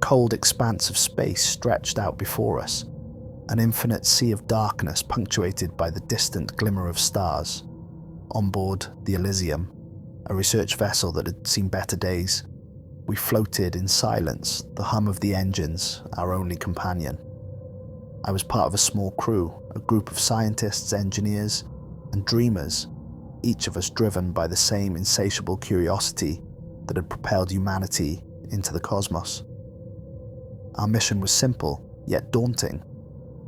cold expanse of space stretched out before us, an infinite sea of darkness punctuated by the distant glimmer of stars. On board the Elysium, a research vessel that had seen better days, we floated in silence, the hum of the engines our only companion. I was part of a small crew, a group of scientists, engineers, and dreamers, each of us driven by the same insatiable curiosity that had propelled humanity into the cosmos. Our mission was simple, yet daunting: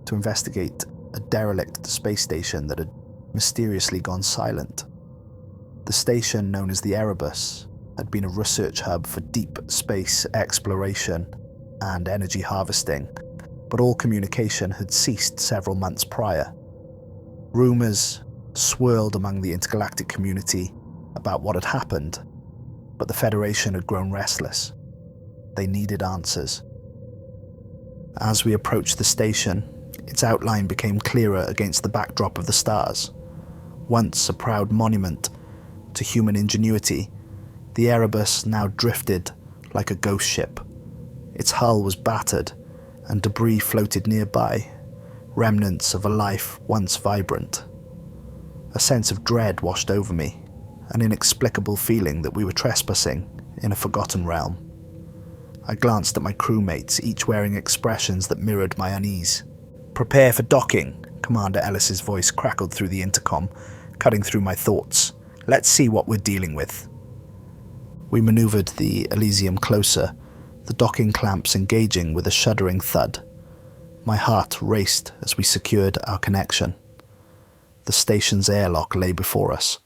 to investigate a derelict space station that had mysteriously gone silent. The station, known as the Erebus, had been a research hub for deep space exploration and energy harvesting, but all communication had ceased several months prior. Rumors swirled among the intergalactic community about what had happened, but the Federation had grown restless. They needed answers. As we approached the station, its outline became clearer against the backdrop of the stars. Once a proud monument to human ingenuity, the Erebus now drifted like a ghost ship. Its hull was battered, and debris floated nearby, remnants of a life once vibrant. A sense of dread washed over me, an inexplicable feeling that we were trespassing in a forgotten realm. I glanced at my crewmates, each wearing expressions that mirrored my unease. "Prepare for docking," Commander Ellis's voice crackled through the intercom, cutting through my thoughts. "Let's see what we're dealing with." We maneuvered the Elysium closer, the docking clamps engaging with a shuddering thud. My heart raced as we secured our connection. The station's airlock lay before us,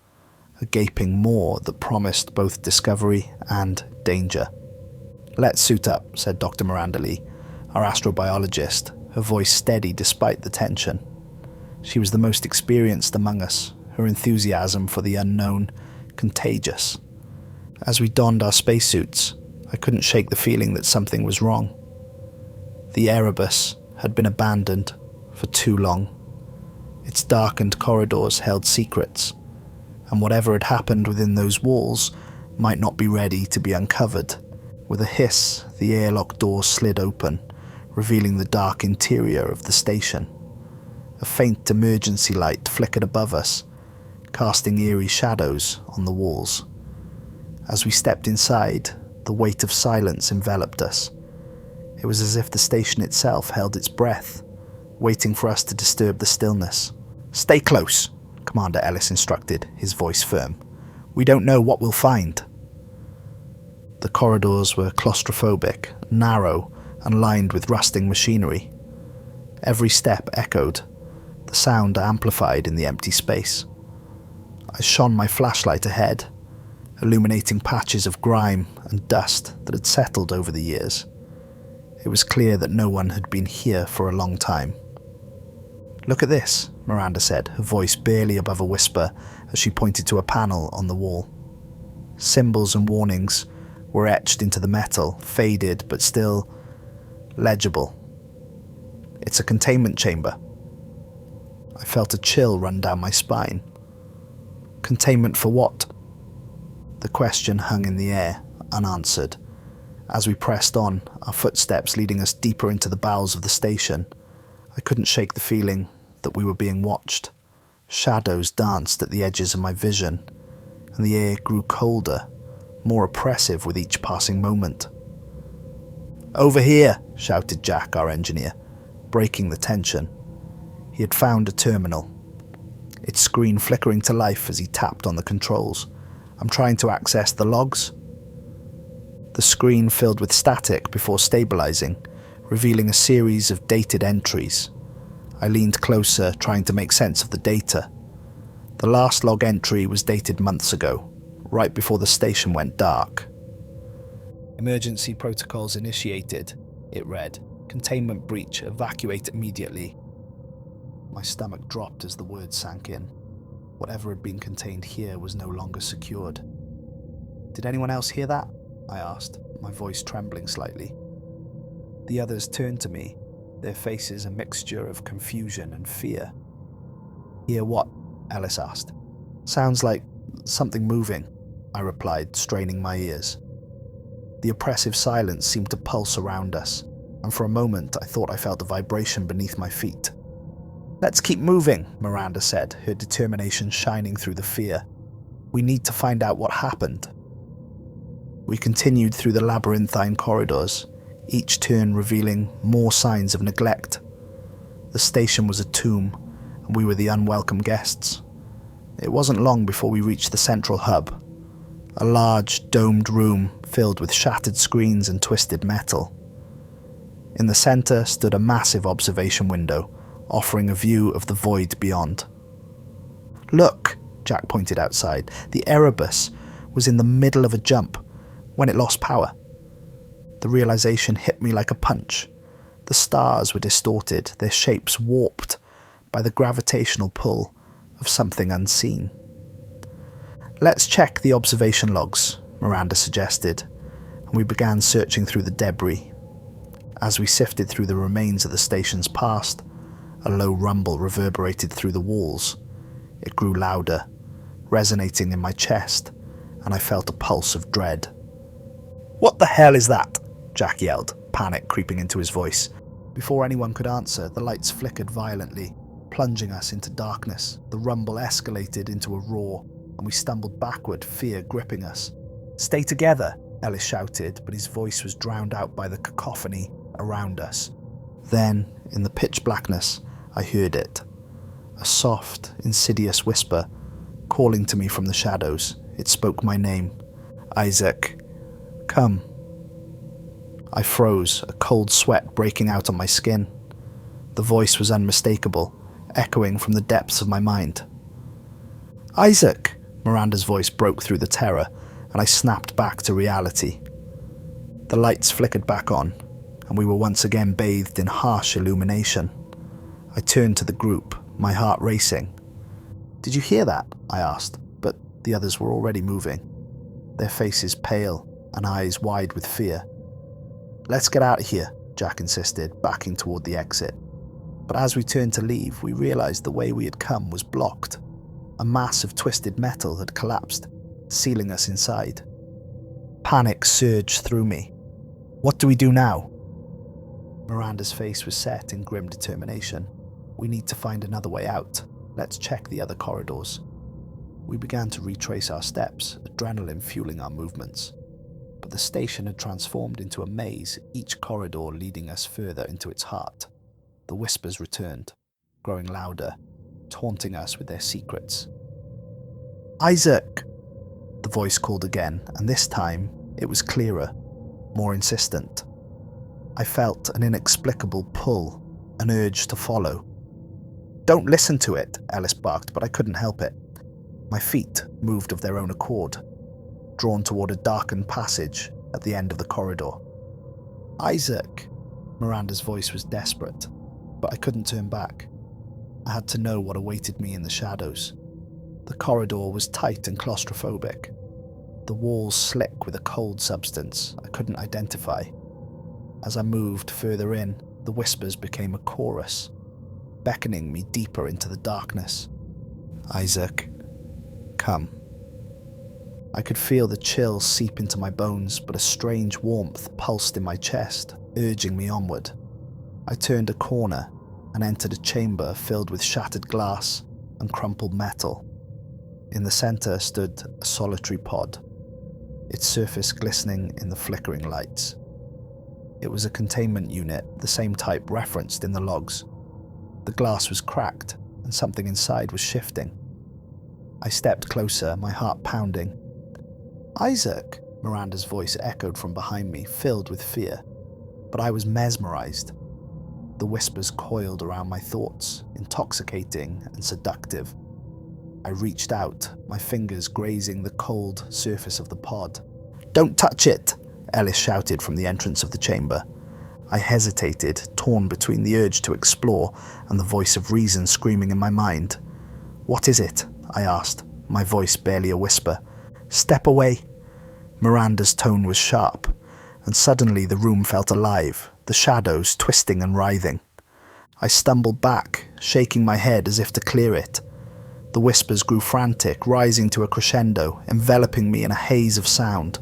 a gaping maw that promised both discovery and danger. "Let's suit up," said Dr. Miranda Lee, our astrobiologist, her voice steady despite the tension. She was the most experienced among us, her enthusiasm for the unknown contagious. As we donned our spacesuits, I couldn't shake the feeling that something was wrong. The Erebus had been abandoned for too long. Its darkened corridors held secrets, and whatever had happened within those walls might not be ready to be uncovered. With a hiss, the airlock door slid open, revealing the dark interior of the station. A faint emergency light flickered above us, casting eerie shadows on the walls. As we stepped inside, the weight of silence enveloped us. It was as if the station itself held its breath, waiting for us to disturb the stillness. "Stay close," Commander Ellis instructed, his voice firm. "We don't know what we'll find." The corridors were claustrophobic, narrow, and lined with rusting machinery. Every step echoed, the sound amplified in the empty space. I shone my flashlight ahead, illuminating patches of grime and dust that had settled over the years. It was clear that no one had been here for a long time. "Look at this," Miranda said, her voice barely above a whisper as she pointed to a panel on the wall. Symbols and warnings were etched into the metal, faded but still legible. "It's a containment chamber." I felt a chill run down my spine. Containment for what? The question hung in the air, unanswered. As we pressed on, our footsteps leading us deeper into the bowels of the station, I couldn't shake the feeling that we were being watched. Shadows danced at the edges of my vision, and the air grew colder, more oppressive with each passing moment. "Over here!" shouted Jack, our engineer, breaking the tension. He had found a terminal, its screen flickering to life as he tapped on the controls. "I'm trying to access the logs." The screen filled with static before stabilizing, revealing a series of dated entries. I leaned closer, trying to make sense of the data. The last log entry was dated months ago, right before the station went dark. "Emergency protocols initiated," it read. "Containment breach, evacuate immediately." My stomach dropped as the words sank in. Whatever had been contained here was no longer secured. "Did anyone else hear that?" I asked, my voice trembling slightly. The others turned to me, their faces a mixture of confusion and fear. "Hear what?" Ellis asked. "Sounds like something moving," I replied, straining my ears. The oppressive silence seemed to pulse around us, and for a moment I thought I felt a vibration beneath my feet. "Let's keep moving," Miranda said, her determination shining through the fear. "We need to find out what happened." We continued through the labyrinthine corridors, each turn revealing more signs of neglect. The station was a tomb, and we were the unwelcome guests. It wasn't long before we reached the central hub, a large, domed room filled with shattered screens and twisted metal. In the center stood a massive observation window, offering a view of the void beyond. "Look," Jack pointed outside. "The Erebus was in the middle of a jump when it lost power." The realization hit me like a punch. The stars were distorted, their shapes warped by the gravitational pull of something unseen. "Let's check the observation logs," Miranda suggested, and we began searching through the debris. As we sifted through the remains of the station's past, a low rumble reverberated through the walls. It grew louder, resonating in my chest, and I felt a pulse of dread. "What the hell is that?" Jack yelled, panic creeping into his voice. Before anyone could answer, the lights flickered violently, plunging us into darkness. The rumble escalated into a roar, and we stumbled backward, fear gripping us. "Stay together," Ellis shouted, but his voice was drowned out by the cacophony around us. Then, in the pitch blackness, I heard it. A soft, insidious whisper, calling to me from the shadows. It spoke my name. "Isaac, come." I froze, a cold sweat breaking out on my skin. The voice was unmistakable, echoing from the depths of my mind. "Isaac!" Miranda's voice broke through the terror, and I snapped back to reality. The lights flickered back on, and we were once again bathed in harsh illumination. I turned to the group, my heart racing. "Did you hear that?" I asked, but the others were already moving, their faces pale and eyes wide with fear. "Let's get out of here," Jack insisted, backing toward the exit. But as we turned to leave, we realized the way we had come was blocked. A mass of twisted metal had collapsed, sealing us inside. Panic surged through me. "What do we do now?" Miranda's face was set in grim determination. "We need to find another way out. Let's check the other corridors." We began to retrace our steps, adrenaline fueling our movements. But the station had transformed into a maze, each corridor leading us further into its heart. The whispers returned, growing louder, taunting us with their secrets. "Isaac!" The voice called again, and this time it was clearer, more insistent. I felt an inexplicable pull, an urge to follow. "Don't listen to it," Ellis barked, but I couldn't help it. My feet moved of their own accord, drawn toward a darkened passage at the end of the corridor. "Isaac!" Miranda's voice was desperate, but I couldn't turn back. I had to know what awaited me in the shadows. The corridor was tight and claustrophobic, the walls slick with a cold substance I couldn't identify. As I moved further in, the whispers became a chorus, beckoning me deeper into the darkness. "Isaac, come." I could feel the chill seep into my bones, but a strange warmth pulsed in my chest, urging me onward. I turned a corner and entered a chamber filled with shattered glass and crumpled metal. In the center stood a solitary pod, its surface glistening in the flickering lights. It was a containment unit, the same type referenced in the logs. The glass was cracked, and something inside was shifting. I stepped closer, my heart pounding. "Isaac!" Miranda's voice echoed from behind me, filled with fear. But I was mesmerized. The whispers coiled around my thoughts, intoxicating and seductive. I reached out, my fingers grazing the cold surface of the pod. "Don't touch it!" Ellis shouted from the entrance of the chamber. I hesitated, torn between the urge to explore and the voice of reason screaming in my mind. "What is it?" I asked, my voice barely a whisper. "Step away." Miranda's tone was sharp, and suddenly the room felt alive, the shadows twisting and writhing. I stumbled back, shaking my head as if to clear it. The whispers grew frantic, rising to a crescendo, enveloping me in a haze of sound.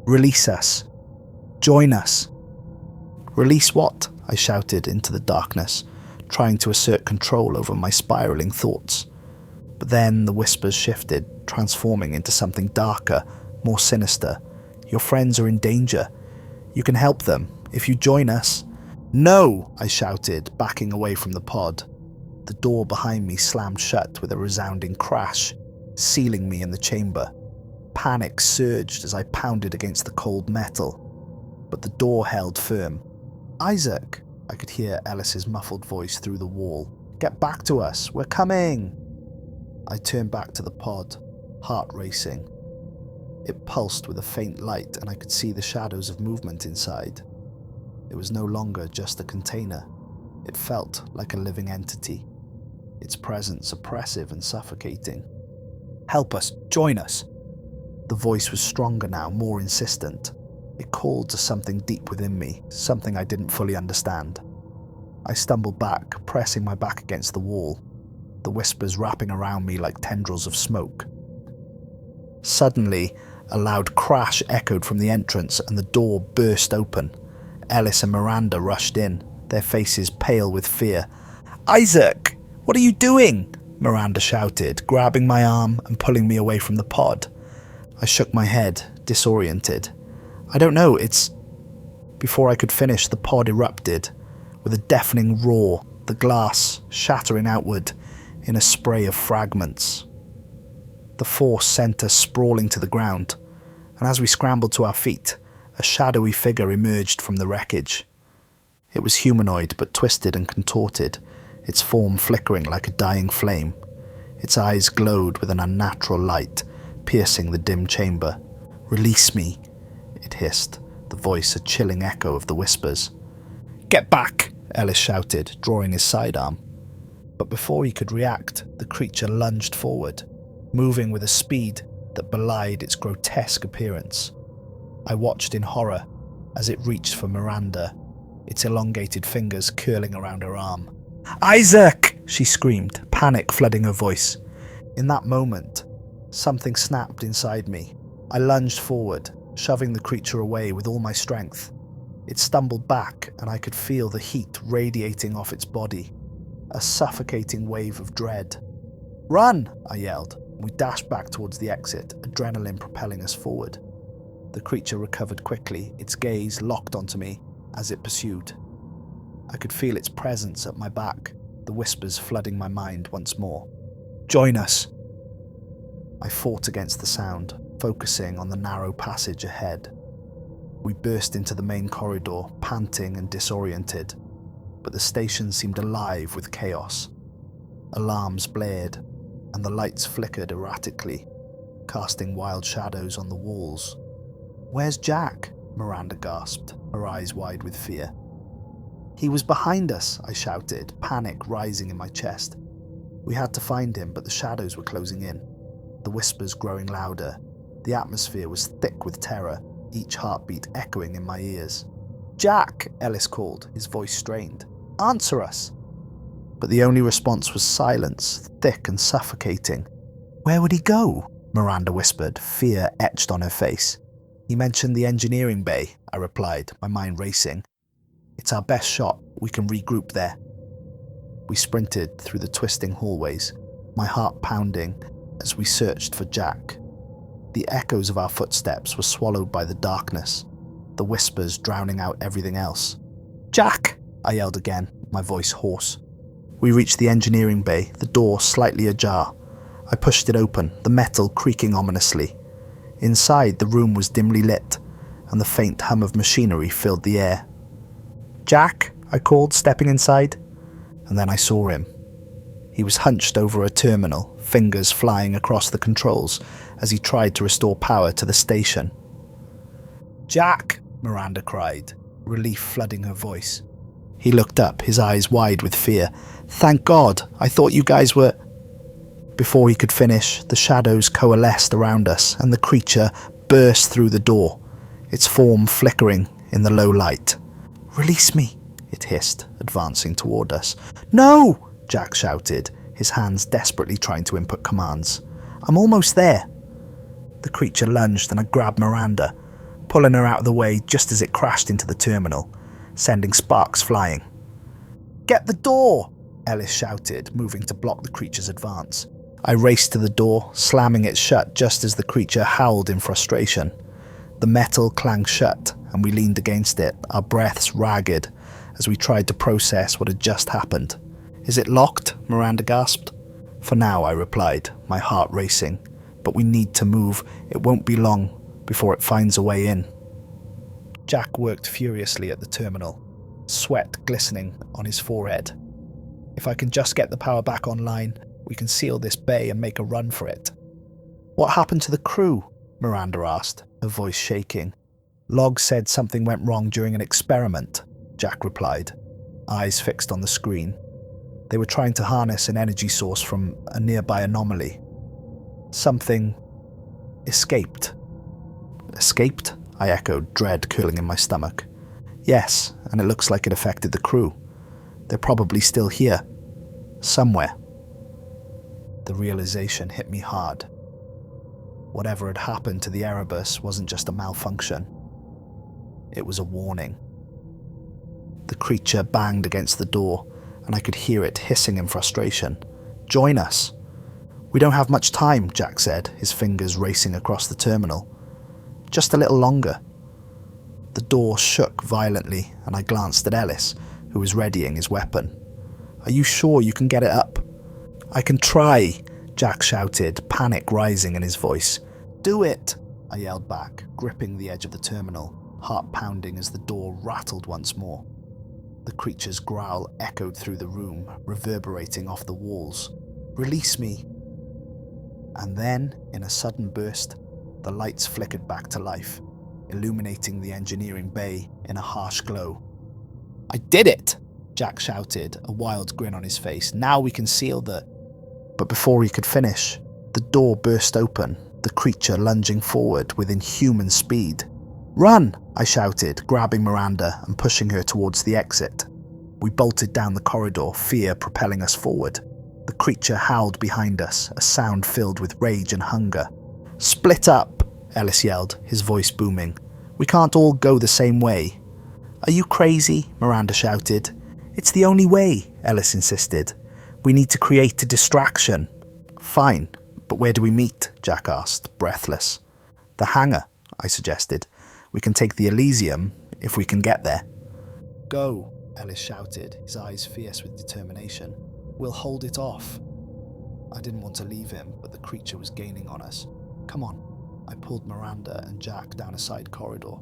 "Release us." Join us." "Release what?" I shouted into the darkness, trying to assert control over my spiraling thoughts. But then the whispers shifted, transforming into something darker, more sinister. "Your friends are in danger. You can help them if you join us." "No!" I shouted, backing away from the pod. The door behind me slammed shut with a resounding crash, sealing me in the chamber. Panic surged as I pounded against the cold metal, but the door held firm. "Isaac!" I could hear Ellis's muffled voice through the wall. "Get back to us! We're coming!" I turned back to the pod, heart racing. It pulsed with a faint light, and I could see the shadows of movement inside. It was no longer just a container. It felt like a living entity, its presence oppressive and suffocating. "Help us! Join us!" The voice was stronger now, more insistent. It called to something deep within me, something I didn't fully understand. I stumbled back, pressing my back against the wall, the whispers wrapping around me like tendrils of smoke. Suddenly, a loud crash echoed from the entrance and the door burst open. Ellis and Miranda rushed in, their faces pale with fear. "Isaac! What are you doing?" Miranda shouted, grabbing my arm and pulling me away from the pod. I shook my head, disoriented. "I don't know, it's..." Before I could finish, the pod erupted, with a deafening roar, the glass shattering outward in a spray of fragments. The force sent us sprawling to the ground, and as we scrambled to our feet, a shadowy figure emerged from the wreckage. It was humanoid, but twisted and contorted, its form flickering like a dying flame. Its eyes glowed with an unnatural light, piercing the dim chamber. "Release me," it hissed, the voice a chilling echo of the whispers. "Get back!" Ellis shouted, drawing his sidearm. But before he could react, the creature lunged forward, moving with a speed that belied its grotesque appearance. I watched in horror as it reached for Miranda, its elongated fingers curling around her arm. "Isaac!" she screamed, panic flooding her voice. In that moment, something snapped inside me. I lunged forward, shoving the creature away with all my strength. It stumbled back, and I could feel the heat radiating off its body, a suffocating wave of dread. "Run!" I yelled. We dashed back towards the exit, adrenaline propelling us forward. The creature recovered quickly, its gaze locked onto me as it pursued. I could feel its presence at my back, the whispers flooding my mind once more. "Join us!" I fought against the sound, focusing on the narrow passage ahead. We burst into the main corridor, panting and disoriented, but the station seemed alive with chaos. Alarms blared, and the lights flickered erratically, casting wild shadows on the walls. "Where's Jack?" Miranda gasped, her eyes wide with fear. "He was behind us," I shouted, panic rising in my chest. We had to find him, but the shadows were closing in, the whispers growing louder. The atmosphere was thick with terror, each heartbeat echoing in my ears. "Jack!" Ellis called, his voice strained. "Answer us!" But the only response was silence, thick and suffocating. "Where would he go?" Miranda whispered, fear etched on her face. "He mentioned the engineering bay," I replied, my mind racing. "It's our best shot. We can regroup there." We sprinted through the twisting hallways, my heart pounding as we searched for Jack. The echoes of our footsteps were swallowed by the darkness, the whispers drowning out everything else. "Jack!" I yelled again, my voice hoarse. We reached the engineering bay, the door slightly ajar. I pushed it open, the metal creaking ominously. Inside, the room was dimly lit, and the faint hum of machinery filled the air. "Jack!" I called, stepping inside. And then I saw him. He was hunched over a terminal, fingers flying across the controls as he tried to restore power to the station. "Jack!" Miranda cried, relief flooding her voice. He looked up, his eyes wide with fear. "Thank God! I thought you guys were..." Before he could finish, the shadows coalesced around us, and the creature burst through the door, its form flickering in the low light. "Release me," it hissed, advancing toward us. "No!" Jack shouted, his hands desperately trying to input commands. "I'm almost there." The creature lunged and I grabbed Miranda, pulling her out of the way just as it crashed into the terminal, sending sparks flying. "Get the door!" Ellis shouted, moving to block the creature's advance. I raced to the door, slamming it shut just as the creature howled in frustration. The metal clanged shut, and we leaned against it, our breaths ragged, as we tried to process what had just happened. "Is it locked?" Miranda gasped. "For now," I replied, my heart racing. "But we need to move. It won't be long before it finds a way in." Jack worked furiously at the terminal, sweat glistening on his forehead. "If I can just get the power back online, we can seal this bay and make a run for it." "What happened to the crew?" Miranda asked, her voice shaking. "Log said something went wrong during an experiment," Jack replied, eyes fixed on the screen. "They were trying to harness an energy source from a nearby anomaly. Something escaped." "Escaped?" I echoed, dread curling in my stomach. "Yes, and it looks like it affected the crew. They're probably still here. Somewhere." The realization hit me hard. Whatever had happened to the Erebus wasn't just a malfunction. It was a warning. The creature banged against the door, and I could hear it hissing in frustration. "Join us." "We don't have much time," Jack said, his fingers racing across the terminal. "Just a little longer." The door shook violently, and I glanced at Ellis, who was readying his weapon. "Are you sure you can get it up?" "I can try," Jack shouted, panic rising in his voice. "Do it!" I yelled back, gripping the edge of the terminal, heart pounding as the door rattled once more. The creature's growl echoed through the room, reverberating off the walls. "Release me!" And then, in a sudden burst, the lights flickered back to life, illuminating the engineering bay in a harsh glow. "I did it!" Jack shouted, a wild grin on his face. "Now we can seal the..." But before he could finish, the door burst open, the creature lunging forward with inhuman speed. "Run!" I shouted, grabbing Miranda and pushing her towards the exit. We bolted down the corridor, fear propelling us forward. The creature howled behind us, a sound filled with rage and hunger. "Split up!" Ellis yelled, his voice booming. "We can't all go the same way." "Are you crazy?" Miranda shouted. "It's the only way," Ellis insisted. "We need to create a distraction." "Fine, but where do we meet?" Jack asked, breathless. "The hangar," I suggested. "We can take the Elysium if we can get there." "Go," Ellis shouted, his eyes fierce with determination. "We'll hold it off." I didn't want to leave him, but the creature was gaining on us. "Come on." I pulled Miranda and Jack down a side corridor,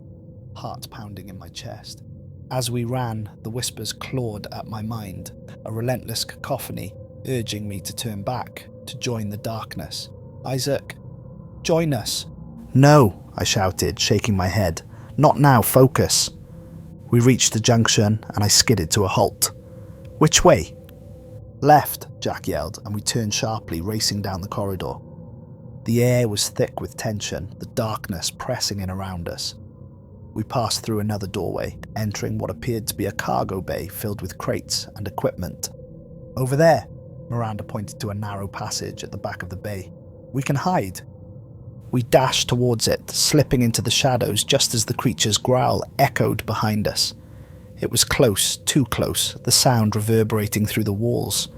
heart pounding in my chest. As we ran, the whispers clawed at my mind, a relentless cacophony urging me to turn back, to join the darkness. "Isaac, join us." "No," I shouted, shaking my head. "Not now, focus." We reached the junction, and I skidded to a halt. "Which way?" "Left," Jack yelled, and we turned sharply, racing down the corridor. The air was thick with tension, the darkness pressing in around us. We passed through another doorway, entering what appeared to be a cargo bay filled with crates and equipment. "Over there," Miranda pointed to a narrow passage at the back of the bay. "We can hide." We dashed towards it, slipping into the shadows just as the creature's growl echoed behind us. It was close, too close, the sound reverberating through the walls.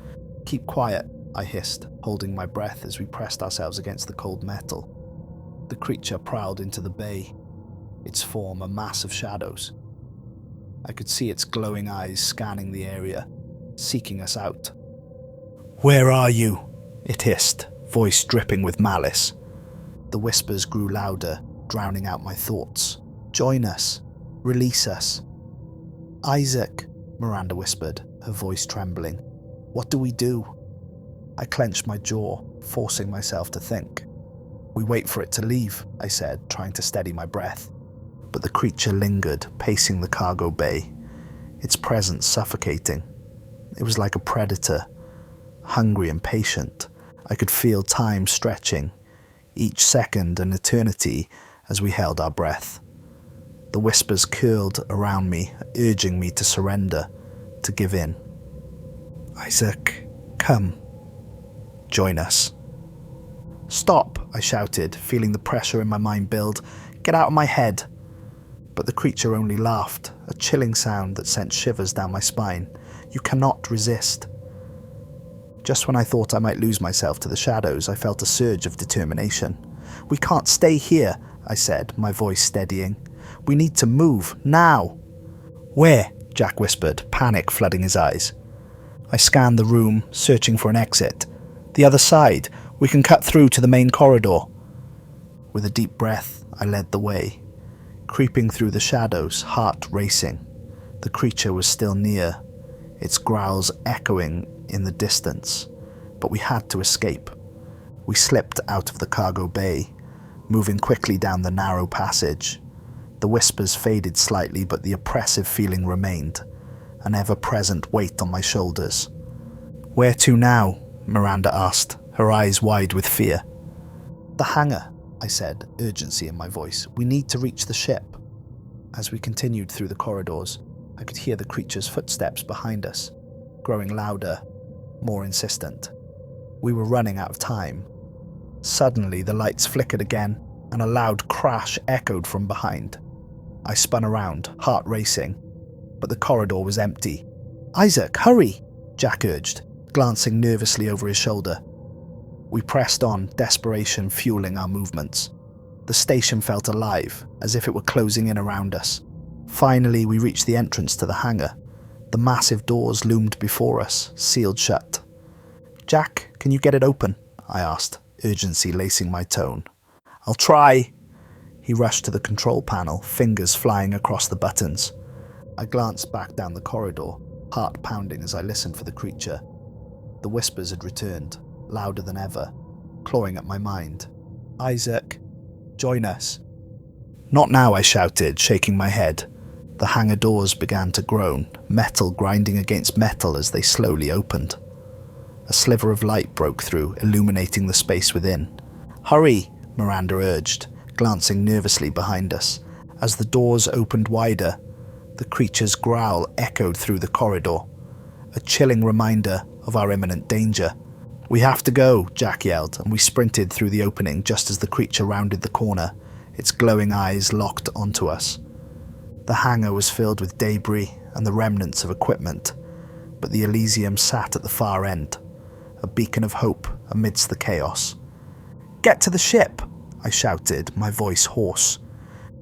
"Keep quiet," I hissed, holding my breath as we pressed ourselves against the cold metal. The creature prowled into the bay, its form a mass of shadows. I could see its glowing eyes scanning the area, seeking us out. "Where are you?" it hissed, voice dripping with malice. The whispers grew louder, drowning out my thoughts. "Join us. Release us." "Isaac," Miranda whispered, her voice trembling. "What do we do?" I clenched my jaw, forcing myself to think. "We wait for it to leave," I said, trying to steady my breath. But the creature lingered, pacing the cargo bay, its presence suffocating. It was like a predator, hungry and patient. I could feel time stretching, each second an eternity as we held our breath. The whispers curled around me, urging me to surrender, to give in. "Isaac, come. Join us." "Stop," I shouted, feeling the pressure in my mind build. "Get out of my head." But the creature only laughed, a chilling sound that sent shivers down my spine. You cannot resist. Just when I thought I might lose myself to the shadows, I felt a surge of determination. We can't stay here, I said, my voice steadying. We need to move, now. Where? Jack whispered, panic flooding his eyes. I scanned the room, searching for an exit. The other side. We can cut through to the main corridor. With a deep breath, I led the way. Creeping through the shadows, heart racing. The creature was still near, its growls echoing in the distance. But we had to escape. We slipped out of the cargo bay, moving quickly down the narrow passage. The whispers faded slightly, but the oppressive feeling remained, an ever-present weight on my shoulders. Where to now? Miranda asked, her eyes wide with fear. The hangar, I said, urgency in my voice. We need to reach the ship. As we continued through the corridors, I could hear the creature's footsteps behind us, growing louder, more insistent. We were running out of time. Suddenly, the lights flickered again, and a loud crash echoed from behind. I spun around, heart racing, but the corridor was empty. Isaac, hurry! Jack urged, glancing nervously over his shoulder. We pressed on, desperation fueling our movements. The station felt alive, as if it were closing in around us. Finally, we reached the entrance to the hangar. The massive doors loomed before us, sealed shut. Jack, can you get it open? I asked, urgency lacing my tone. I'll try. He rushed to the control panel, fingers flying across the buttons. I glanced back down the corridor, heart pounding as I listened for the creature. The whispers had returned, louder than ever, clawing at my mind. Isaac, join us. Not now, I shouted, shaking my head. The hangar doors began to groan, metal grinding against metal as they slowly opened. A sliver of light broke through, illuminating the space within. Hurry, Miranda urged, glancing nervously behind us. As the doors opened wider, the creature's growl echoed through the corridor, a chilling reminder of our imminent danger. We have to go, Jack yelled, and we sprinted through the opening just as the creature rounded the corner, its glowing eyes locked onto us. The hangar was filled with debris and the remnants of equipment, but the Elysium sat at the far end, a beacon of hope amidst the chaos. Get to the ship, I shouted, my voice hoarse.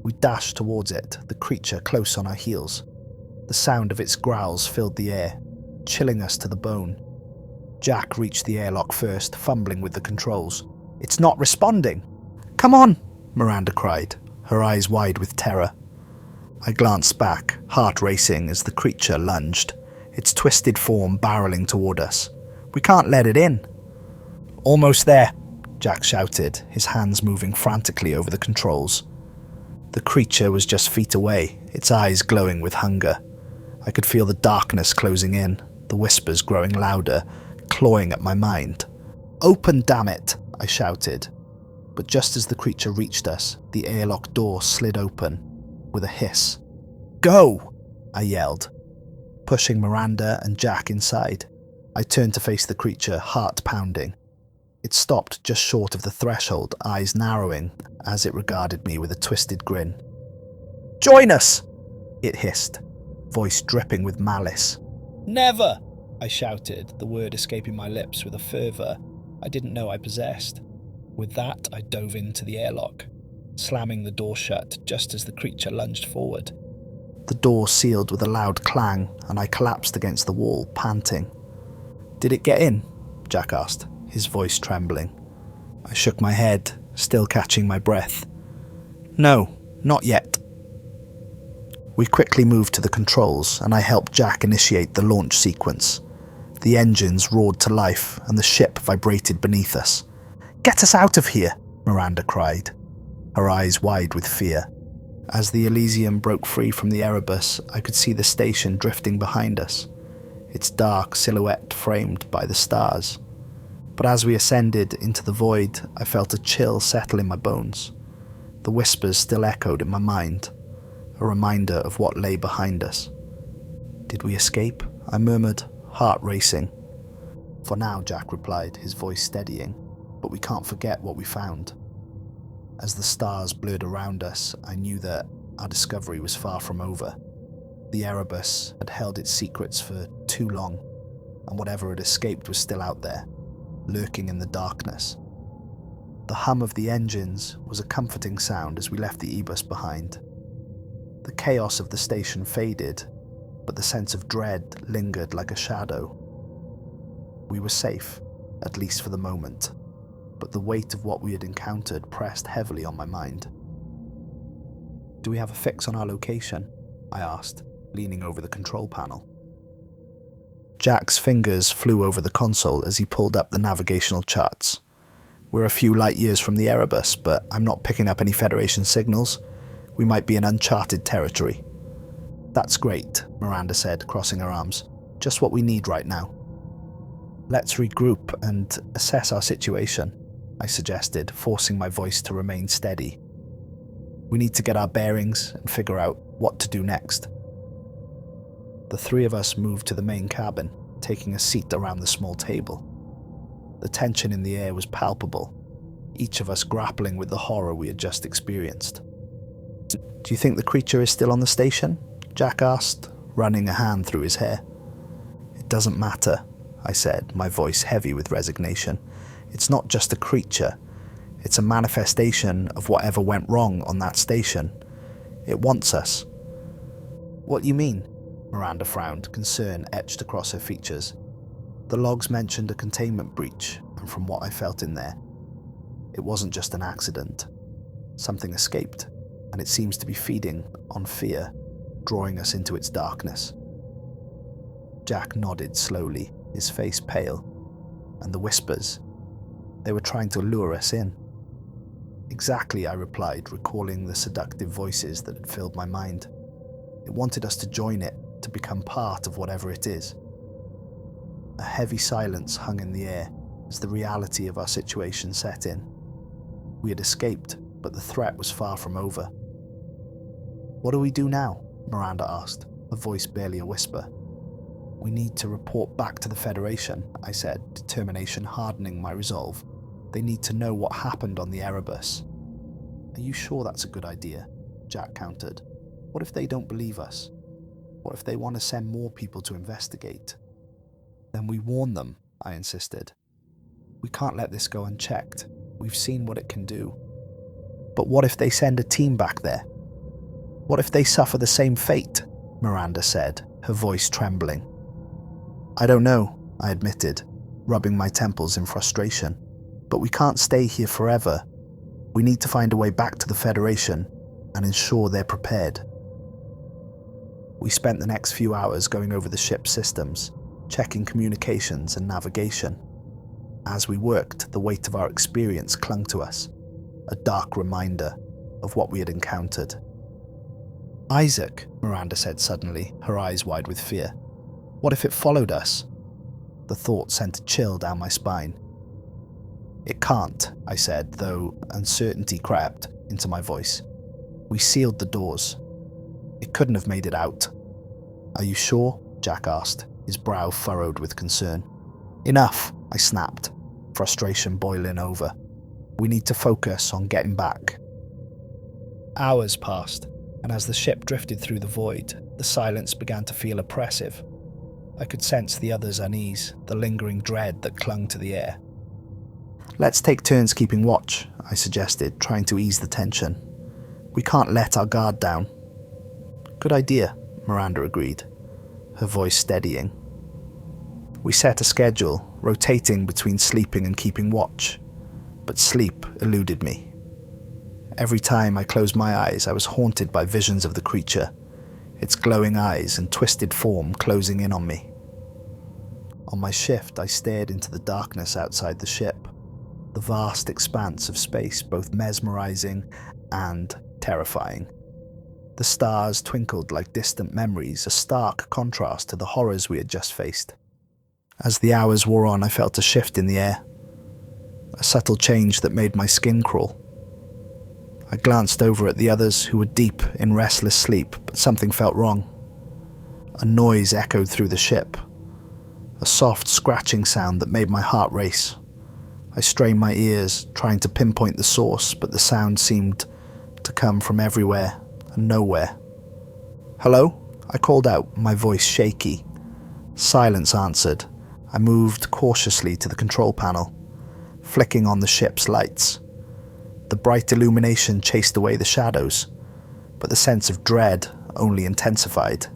We dashed towards it, the creature close on our heels. The sound of its growls filled the air, chilling us to the bone. Jack reached the airlock first, fumbling with the controls. It's not responding. Come on, Miranda cried, her eyes wide with terror. I glanced back, heart racing as the creature lunged, its twisted form barreling toward us. We can't let it in. Almost there, Jack shouted, his hands moving frantically over the controls. The creature was just feet away, its eyes glowing with hunger. I could feel the darkness closing in, the whispers growing louder, clawing at my mind. Open, damn it, I shouted. But just as the creature reached us, the airlock door slid open with a hiss. Go, I yelled, pushing Miranda and Jack inside. I turned to face the creature, heart pounding. It stopped just short of the threshold, eyes narrowing as it regarded me with a twisted grin. Join us, it hissed, voice dripping with malice. Never, I shouted, the word escaping my lips with a fervour I didn't know I possessed. With that, I dove into the airlock, slamming the door shut just as the creature lunged forward. The door sealed with a loud clang, and I collapsed against the wall, panting. Did it get in? Jack asked, his voice trembling. I shook my head, still catching my breath. No, not yet. We quickly moved to the controls, and I helped Jack initiate the launch sequence. The engines roared to life, and the ship vibrated beneath us. Get us out of here, Miranda cried, her eyes wide with fear. As the Elysium broke free from the Erebus, I could see the station drifting behind us, its dark silhouette framed by the stars. But as we ascended into the void, I felt a chill settle in my bones. The whispers still echoed in my mind, a reminder of what lay behind us. Did we escape? I murmured, heart racing. For now, Jack replied, his voice steadying, but we can't forget what we found. As the stars blurred around us, I knew that our discovery was far from over. The Erebus had held its secrets for too long, and whatever had escaped was still out there, lurking in the darkness. The hum of the engines was a comforting sound as we left the Erebus behind. The chaos of the station faded, but the sense of dread lingered like a shadow. We were safe, at least for the moment, but the weight of what we had encountered pressed heavily on my mind. "Do we have a fix on our location?" I asked, leaning over the control panel. Jack's fingers flew over the console as he pulled up the navigational charts. "We're a few light years from the Erebus, but I'm not picking up any Federation signals. We might be in uncharted territory." "That's great," Miranda said, crossing her arms. "Just what we need right now." "Let's regroup and assess our situation," I suggested, forcing my voice to remain steady. "We need to get our bearings and figure out what to do next." The three of us moved to the main cabin, taking a seat around the small table. The tension in the air was palpable, each of us grappling with the horror we had just experienced. "Do you think the creature is still on the station?" Jack asked, running a hand through his hair. "It doesn't matter," I said, my voice heavy with resignation. "It's not just a creature. It's a manifestation of whatever went wrong on that station. It wants us." "What do you mean?" Miranda frowned, concern etched across her features. The logs mentioned a containment breach, and from what I felt in there, it wasn't just an accident. Something escaped, and it seems to be feeding on fear, drawing us into its darkness. Jack nodded slowly, his face pale, and the whispers, they were trying to lure us in. "Exactly," I replied, recalling the seductive voices that had filled my mind. "It wanted us to join it, to become part of whatever it is." A heavy silence hung in the air as the reality of our situation set in. We had escaped, but the threat was far from over. "What do we do now?" Miranda asked, her voice barely a whisper. "We need to report back to the Federation," I said, determination hardening my resolve. "They need to know what happened on the Erebus." "Are you sure that's a good idea?" Jack countered. "What if they don't believe us? What if they want to send more people to investigate?" "Then we warn them," I insisted. "We can't let this go unchecked. We've seen what it can do." "But what if they send a team back there? What if they suffer the same fate?" Miranda said, her voice trembling. "I don't know," I admitted, rubbing my temples in frustration. "But we can't stay here forever. We need to find a way back to the Federation and ensure they're prepared." We spent the next few hours going over the ship's systems, checking communications and navigation. As we worked, the weight of our experience clung to us, a dark reminder of what we had encountered. "Isaac," Miranda said suddenly, her eyes wide with fear. "What if it followed us?" The thought sent a chill down my spine. "It can't," I said, though uncertainty crept into my voice. "We sealed the doors. It couldn't have made it out." "Are you sure?" Jack asked, his brow furrowed with concern. "Enough," I snapped, frustration boiling over. "We need to focus on getting back." Hours passed, and as the ship drifted through the void, the silence began to feel oppressive. I could sense the others' unease, the lingering dread that clung to the air. "Let's take turns keeping watch," I suggested, trying to ease the tension. "We can't let our guard down." "Good idea," Miranda agreed, her voice steadying. We set a schedule, rotating between sleeping and keeping watch, but sleep eluded me. Every time I closed my eyes, I was haunted by visions of the creature, its glowing eyes and twisted form closing in on me. On my shift, I stared into the darkness outside the ship, the vast expanse of space both mesmerizing and terrifying. The stars twinkled like distant memories, a stark contrast to the horrors we had just faced. As the hours wore on, I felt a shift in the air, a subtle change that made my skin crawl. I glanced over at the others who were deep in restless sleep, but something felt wrong. A noise echoed through the ship, a soft scratching sound that made my heart race. I strained my ears, trying to pinpoint the source, but the sound seemed to come from everywhere, and nowhere. "Hello?" I called out, my voice shaky. Silence answered. I moved cautiously to the control panel, flicking on the ship's lights. The bright illumination chased away the shadows, but the sense of dread only intensified.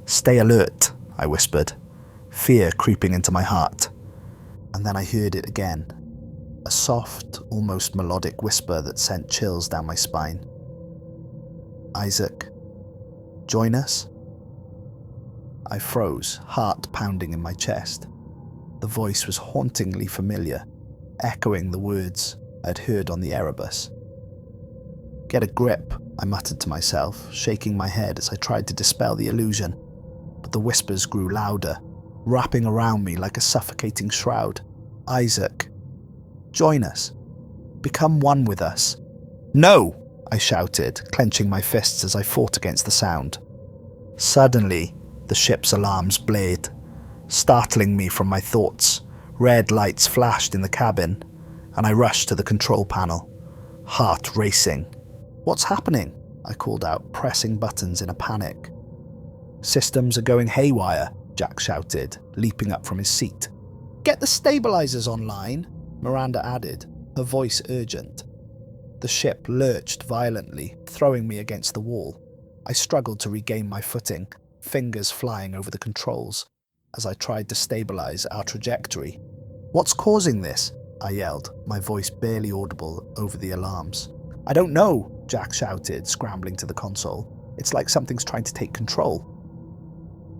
"Stay alert," I whispered, fear creeping into my heart. And then I heard it again, a soft, almost melodic whisper that sent chills down my spine. "Isaac, join us?" I froze, heart pounding in my chest. The voice was hauntingly familiar, echoing the words I'd heard on the Erebus. "Get a grip," I muttered to myself, shaking my head as I tried to dispel the illusion. But the whispers grew louder, wrapping around me like a suffocating shroud. "Isaac, join us. Become one with us." "No!" I shouted, clenching my fists as I fought against the sound. Suddenly, the ship's alarms blared, startling me from my thoughts. Red lights flashed in the cabin, and I rushed to the control panel, heart racing. "What's happening?" I called out, pressing buttons in a panic. "Systems are going haywire," Jack shouted, leaping up from his seat. "Get the stabilizers online," Miranda added, her voice urgent. The ship lurched violently, throwing me against the wall. I struggled to regain my footing, fingers flying over the controls, as I tried to stabilize our trajectory. "What's causing this?" I yelled, my voice barely audible over the alarms. "I don't know," Jack shouted, scrambling to the console. "It's like something's trying to take control."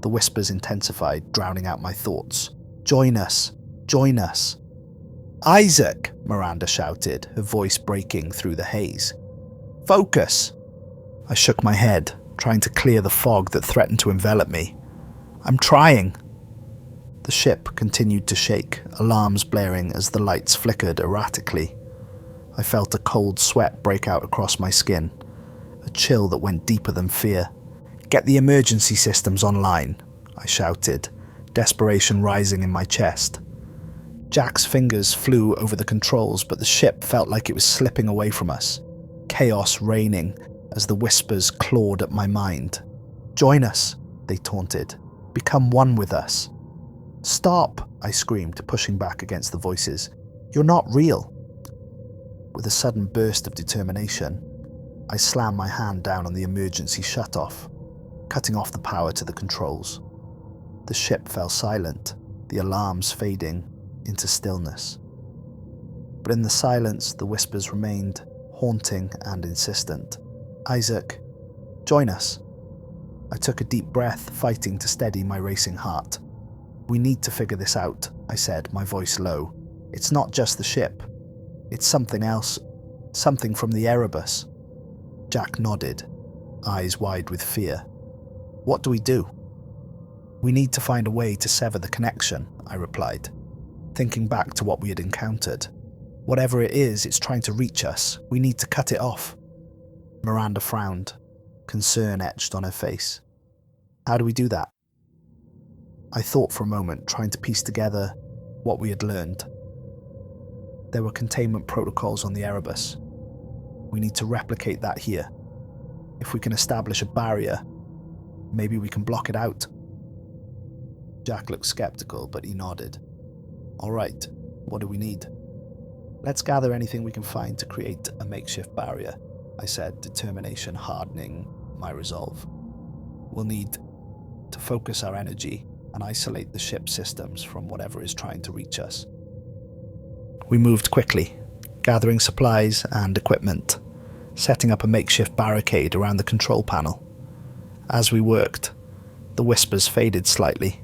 The whispers intensified, drowning out my thoughts. "Join us! Join us!" "Isaac!" Miranda shouted, her voice breaking through the haze. "Focus!" I shook my head, trying to clear the fog that threatened to envelop me. "I'm trying." The ship continued to shake, alarms blaring as the lights flickered erratically. I felt a cold sweat break out across my skin, a chill that went deeper than fear. "Get the emergency systems online," I shouted, desperation rising in my chest. Jack's fingers flew over the controls, but the ship felt like it was slipping away from us, chaos reigning as the whispers clawed at my mind. "Join us," they taunted. "Become one with us." "Stop," I screamed, pushing back against the voices. "You're not real." With a sudden burst of determination, I slammed my hand down on the emergency shutoff, cutting off the power to the controls. The ship fell silent, the alarms fading into stillness. But in the silence, the whispers remained, haunting and insistent. "Isaac, join us." I took a deep breath, fighting to steady my racing heart. "We need to figure this out," I said, my voice low. "It's not just the ship. It's something else, something from the Erebus." Jack nodded, eyes wide with fear. "What do we do?" "We need to find a way to sever the connection," I replied, thinking back to what we had encountered. "Whatever it is, it's trying to reach us. We need to cut it off." Miranda frowned, concern etched on her face. "How do we do that?" I thought for a moment, trying to piece together what we had learned. There were containment protocols on the Erebus. We need to replicate that here. If we can establish a barrier, maybe we can block it out. Jack looked skeptical, but he nodded. "All right, what do we need?" "Let's gather anything we can find to create a makeshift barrier," I said, determination hardening my resolve. "We'll need to focus our energy and isolate the ship's systems from whatever is trying to reach us." We moved quickly, gathering supplies and equipment, setting up a makeshift barricade around the control panel. As we worked, the whispers faded slightly,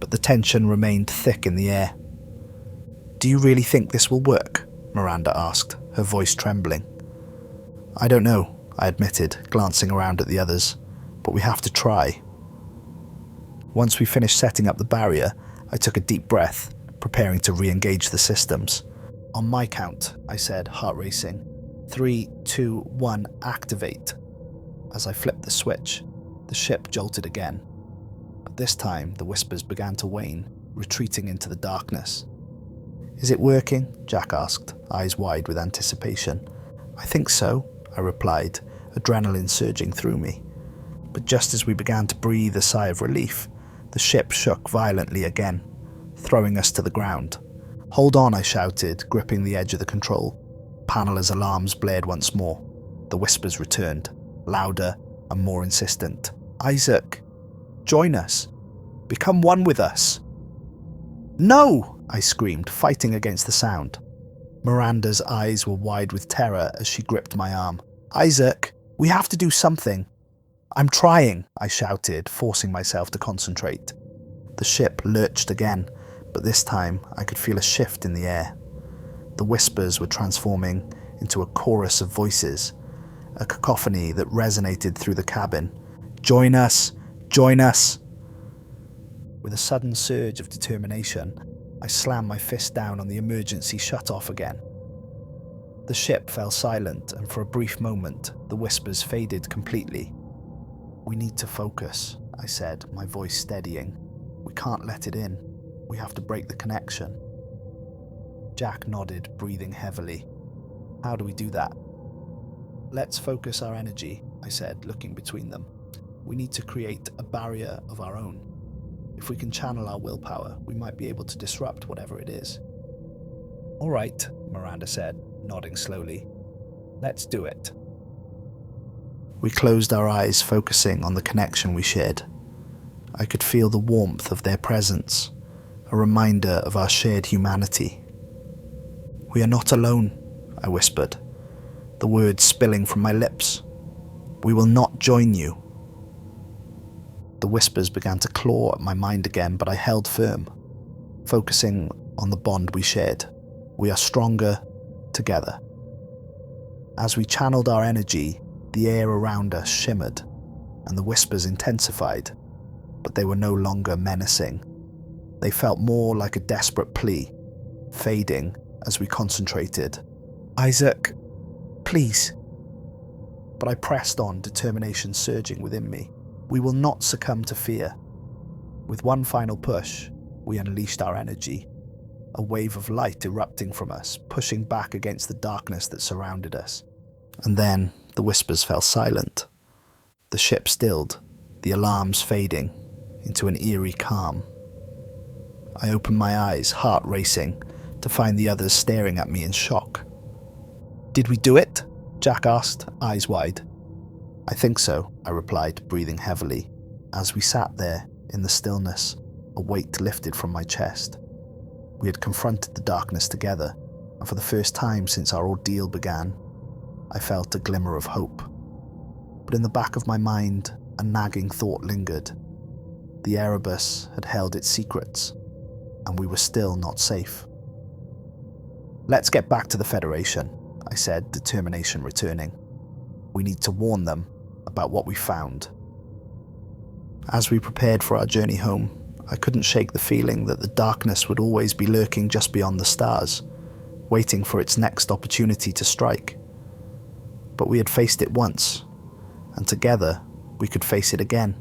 but the tension remained thick in the air. "Do you really think this will work?" Miranda asked, her voice trembling. "I don't know," I admitted, glancing around at the others, "but we have to try." Once we finished setting up the barrier, I took a deep breath, preparing to re-engage the systems. "On my count," I said, heart racing. 3, 2, 1, activate." As I flipped the switch, the ship jolted again. But this time, the whispers began to wane, retreating into the darkness. "Is it working?" Jack asked, eyes wide with anticipation. "I think so," I replied, adrenaline surging through me. But just as we began to breathe a sigh of relief, the ship shook violently again, throwing us to the ground. "Hold on," I shouted, gripping the edge of the control panel as alarms blared once more. The whispers returned, louder and more insistent. "Isaac, join us. Become one with us." "No!" I screamed, fighting against the sound. Miranda's eyes were wide with terror as she gripped my arm. "Isaac, we have to do something." "I'm trying," I shouted, forcing myself to concentrate. The ship lurched again, but this time I could feel a shift in the air. The whispers were transforming into a chorus of voices, a cacophony that resonated through the cabin. "Join us! Join us!" With a sudden surge of determination, I slammed my fist down on the emergency shut-off again. The ship fell silent, and for a brief moment, the whispers faded completely. "We need to focus," I said, my voice steadying. "We can't let it in. We have to break the connection." Jack nodded, breathing heavily. "How do we do that?" "Let's focus our energy," I said, looking between them. "We need to create a barrier of our own. If we can channel our willpower, we might be able to disrupt whatever it is." "All right," Miranda said, nodding slowly. "Let's do it." We closed our eyes, focusing on the connection we shared. I could feel the warmth of their presence, a reminder of our shared humanity. "We are not alone," I whispered, the words spilling from my lips. "We will not join you." The whispers began to claw at my mind again, but I held firm, focusing on the bond we shared. We are stronger together. As we channeled our energy, the air around us shimmered, and the whispers intensified, but they were no longer menacing. They felt more like a desperate plea, fading as we concentrated. "Isaac, please." But I pressed on, determination surging within me. "We will not succumb to fear." With one final push, we unleashed our energy, a wave of light erupting from us, pushing back against the darkness that surrounded us. And then the whispers fell silent. The ship stilled, the alarms fading into an eerie calm. I opened my eyes, heart racing, to find the others staring at me in shock. "Did we do it?" Jack asked, eyes wide. "I think so," I replied, breathing heavily. As we sat there, in the stillness, a weight lifted from my chest. We had confronted the darkness together, and for the first time since our ordeal began, I felt a glimmer of hope. But in the back of my mind, a nagging thought lingered. The Erebus had held its secrets, and we were still not safe. "Let's get back to the Federation," I said, determination returning. "We need to warn them about what we found." As we prepared for our journey home, I couldn't shake the feeling that the darkness would always be lurking just beyond the stars, waiting for its next opportunity to strike. But we had faced it once, and together we could face it again.